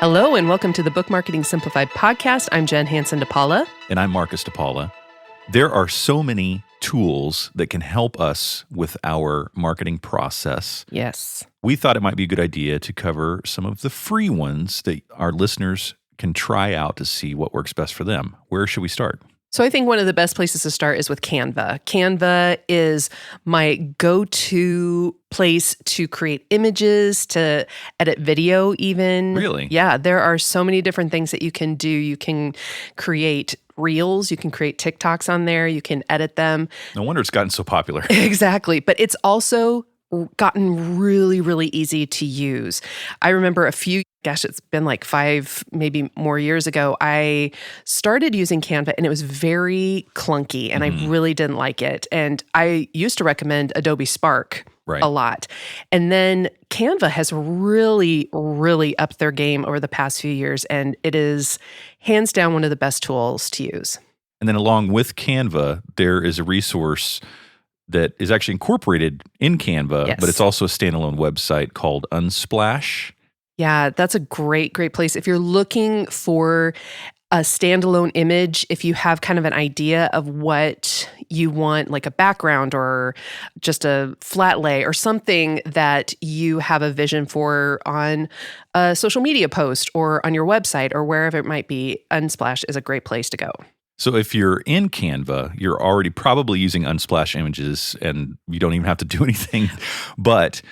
Hello and welcome to the Book Marketing Simplified podcast. I'm Jenn Hanson-dePaula. And I'm Marcus-dePaula. There are so many tools that can help us with our marketing process. Yes. We thought it might be a good idea to cover some of the free ones that our listeners can try out to see what works best for them. Where should we start? So I think one of the best places to start is with Canva. Canva is my go-to place to create images, to edit video even. Really? Yeah, there are so many different things that you can do. You can create Reels, you can create TikToks on there, you can edit them. No wonder it's gotten so popular. Exactly, but it's also gotten really, really easy to use. I remember it's been like 5, maybe more years ago, I started using Canva and it was very clunky and I really didn't like it. And I used to recommend Adobe Spark a lot. And then Canva has really, really upped their game over the past few years. And it is hands down one of the best tools to use. And then along with Canva, there is a resource that is actually incorporated in Canva, but it's also a standalone website called Unsplash. Yeah, that's a great, great place. If you're looking for a standalone image, if you have kind of an idea of what you want, like a background or just a flat lay or something that you have a vision for on a social media post or on your website or wherever it might be, Unsplash is a great place to go. So if you're in Canva, you're already probably using Unsplash images and you don't even have to do anything. But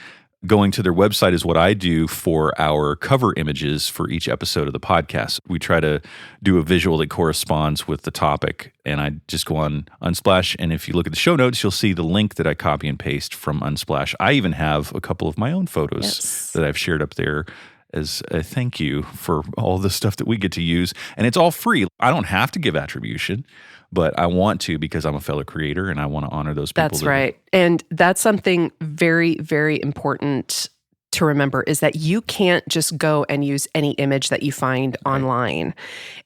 going to their website is what I do for our cover images for each episode of the podcast. We try to do a visual that corresponds with the topic. And I just go on Unsplash. And if you look at the show notes, you'll see the link that I copy and paste from Unsplash. I even have a couple of my own photos that I've shared up there as a thank you for all the stuff that we get to use. And it's all free. I don't have to give attribution, but I want to because I'm a fellow creator and I want to honor those people. That's right. And that's something very, very important to remember is that you can't just go and use any image that you find online.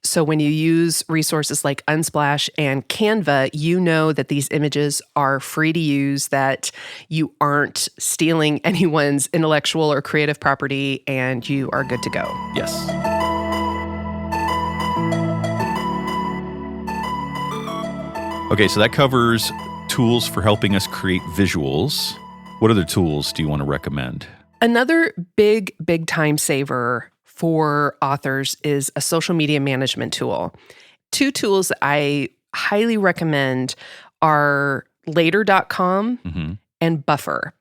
So when you use resources like Unsplash and Canva, you know that these images are free to use, that you aren't stealing anyone's intellectual or creative property, and you are good to go. Yes. Okay, so that covers tools for helping us create visuals. What other tools do you want to recommend? Another big, big time saver for authors is a social media management tool. 2 tools that I highly recommend are Later.com and Buffer.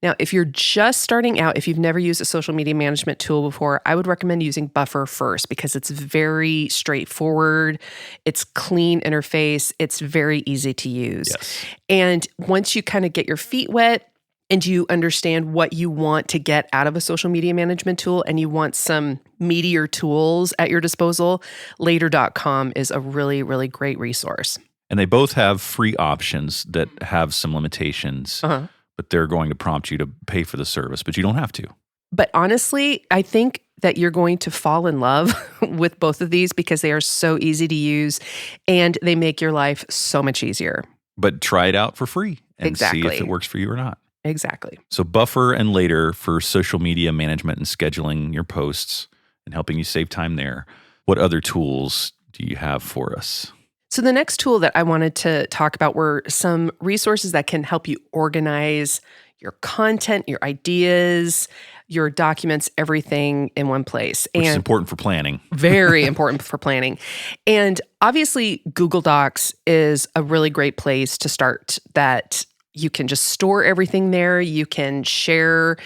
Now, if you're just starting out, if you've never used a social media management tool before, I would recommend using Buffer first because it's very straightforward. It's clean interface. It's very easy to use. Yes. And once you kind of get your feet wet, and you understand what you want to get out of a social media management tool and you want some meatier tools at your disposal, Later.com is a really, really great resource. And they both have free options that have some limitations, but they're going to prompt you to pay for the service, but you don't have to. But honestly, I think that you're going to fall in love with both of these because they are so easy to use and they make your life so much easier. But try it out for free and see if it works for you or not. Exactly. So Buffer and Later for social media management and scheduling your posts and helping you save time there. What other tools do you have for us? So the next tool that I wanted to talk about were some resources that can help you organize your content, your ideas, your documents, everything in one place. Which is important for planning. Very important for planning. And obviously, Google Docs is a really great place to start that. You can just store everything there. You can share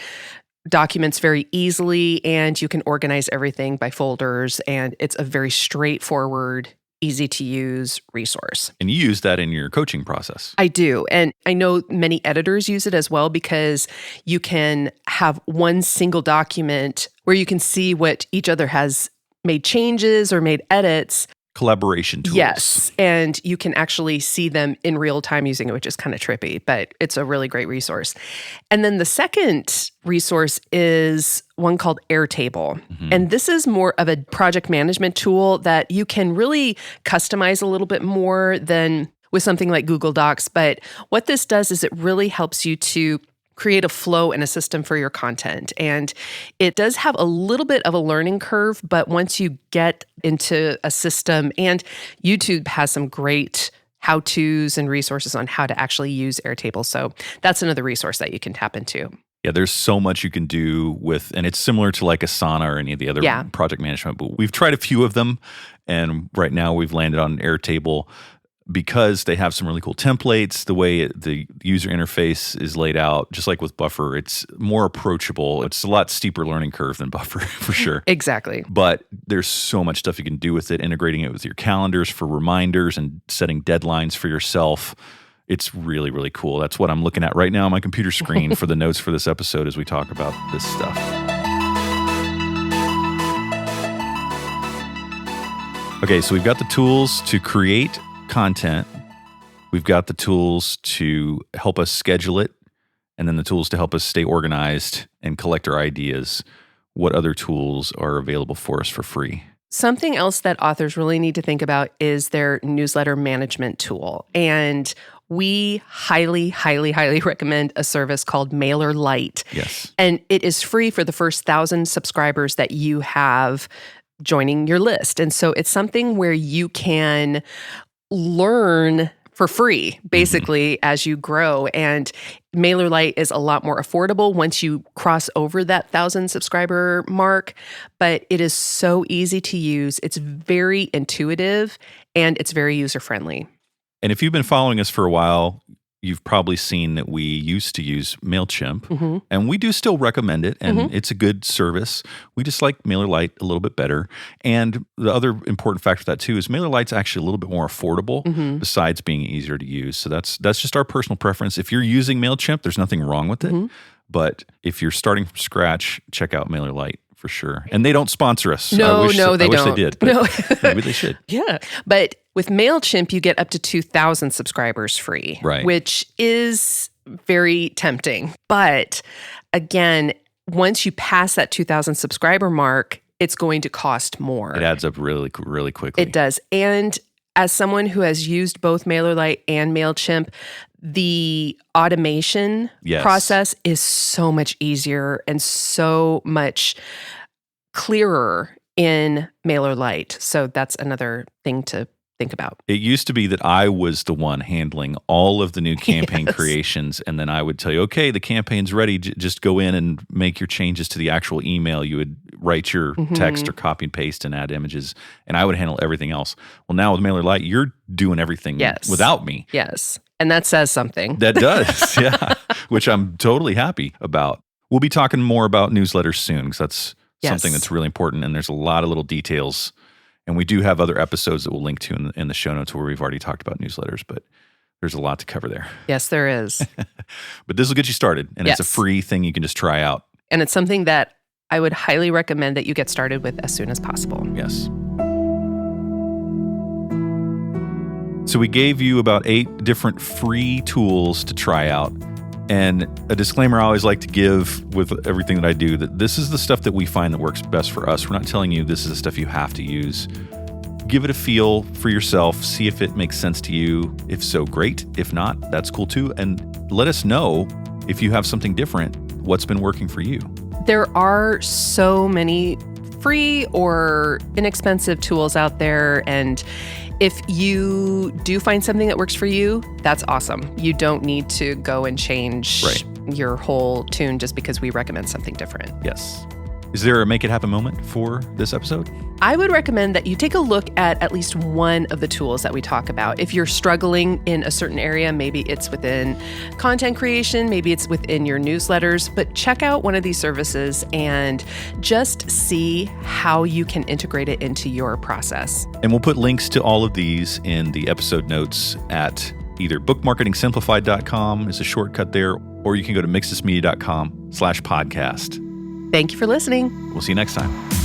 documents very easily, and you can organize everything by folders. And it's a very straightforward, easy to use resource. And you use that in your coaching process. I do. And I know many editors use it as well because you can have one single document where you can see what each other has made changes or made edits. Collaboration tools. Yes, and you can actually see them in real time using it, which is kind of trippy, but it's a really great resource. And then the second resource is one called Airtable. And this is more of a project management tool that you can really customize a little bit more than with something like Google Docs. But what this does is it really helps you to create a flow and a system for your content. And it does have a little bit of a learning curve, but once you get into a system, and YouTube has some great how-tos and resources on how to actually use Airtable. So that's another resource that you can tap into. Yeah, there's so much you can do with, and it's similar to like Asana or any of the other project management, but we've tried a few of them, and right now we've landed on Airtable because they have some really cool templates. The way the user interface is laid out, just like with Buffer, it's more approachable. It's a lot steeper learning curve than Buffer, for sure. Exactly. But there's so much stuff you can do with it, integrating it with your calendars for reminders and setting deadlines for yourself. It's really, really cool. That's what I'm looking at right now on my computer screen for the notes for this episode as we talk about this stuff. Okay, so we've got the tools to create content. We've got the tools to help us schedule it, and then the tools to help us stay organized and collect our ideas. What other tools are available for us for free? Something else that authors really need to think about is their newsletter management tool. And we highly, highly, highly recommend a service called MailerLite. Yes. And it is free for the first 1,000 subscribers that you have joining your list. And so it's something where you can learn for free, basically, as you grow. And MailerLite is a lot more affordable once you cross over that 1,000 subscriber mark, but it is so easy to use. It's very intuitive and it's very user-friendly. And if you've been following us for a while, you've probably seen that we used to use MailChimp, and we do still recommend it, and it's a good service. We just like MailerLite a little bit better. And the other important factor of that too is MailerLite's actually a little bit more affordable besides being easier to use. So that's just our personal preference. If you're using MailChimp, there's nothing wrong with it. But if you're starting from scratch, check out MailerLite for sure. And they don't sponsor us. They don't. I wish they did, but maybe they should. Yeah. But with MailChimp, you get up to 2,000 subscribers free, right, which is very tempting. But again, once you pass that 2,000 subscriber mark, it's going to cost more. It adds up really, really quickly. It does. And as someone who has used both MailerLite and MailChimp, the automation process is so much easier and so much clearer in MailerLite. So that's another thing to think about. It used to be that I was the one handling all of the new campaign creations, and then I would tell you, okay, the campaign's ready. Just go in and make your changes to the actual email. You would write your text or copy and paste and add images, and I would handle everything else. Well, now with MailerLite, you're doing everything without me. Yes, and that says something. That does, yeah, which I'm totally happy about. We'll be talking more about newsletters soon because that's something that's really important, and there's a lot of little details. And we do have other episodes that we'll link to in the show notes where we've already talked about newsletters, but there's a lot to cover there. Yes, there is. But this will get you started, and it's a free thing you can just try out. And it's something that I would highly recommend that you get started with as soon as possible. Yes. So we gave you about 8 different free tools to try out. And a disclaimer I always like to give with everything that I do, that this is the stuff that we find that works best for us. We're not telling you this is the stuff you have to use. Give it a feel for yourself. See if it makes sense to you. If so, great. If not, that's cool too. And let us know if you have something different, what's been working for you. There are so many free or inexpensive tools out there, and if you do find something that works for you, that's awesome. You don't need to go and change your whole tune just because we recommend something different. Yes. Is there a make it happen moment for this episode? I would recommend that you take a look at least one of the tools that we talk about. If you're struggling in a certain area, maybe it's within content creation, maybe it's within your newsletters, but check out one of these services and just see how you can integrate it into your process. And we'll put links to all of these in the episode notes at either bookmarketingsimplified.com is a shortcut there, or you can go to mixusmedia.com/podcast. Thank you for listening. We'll see you next time.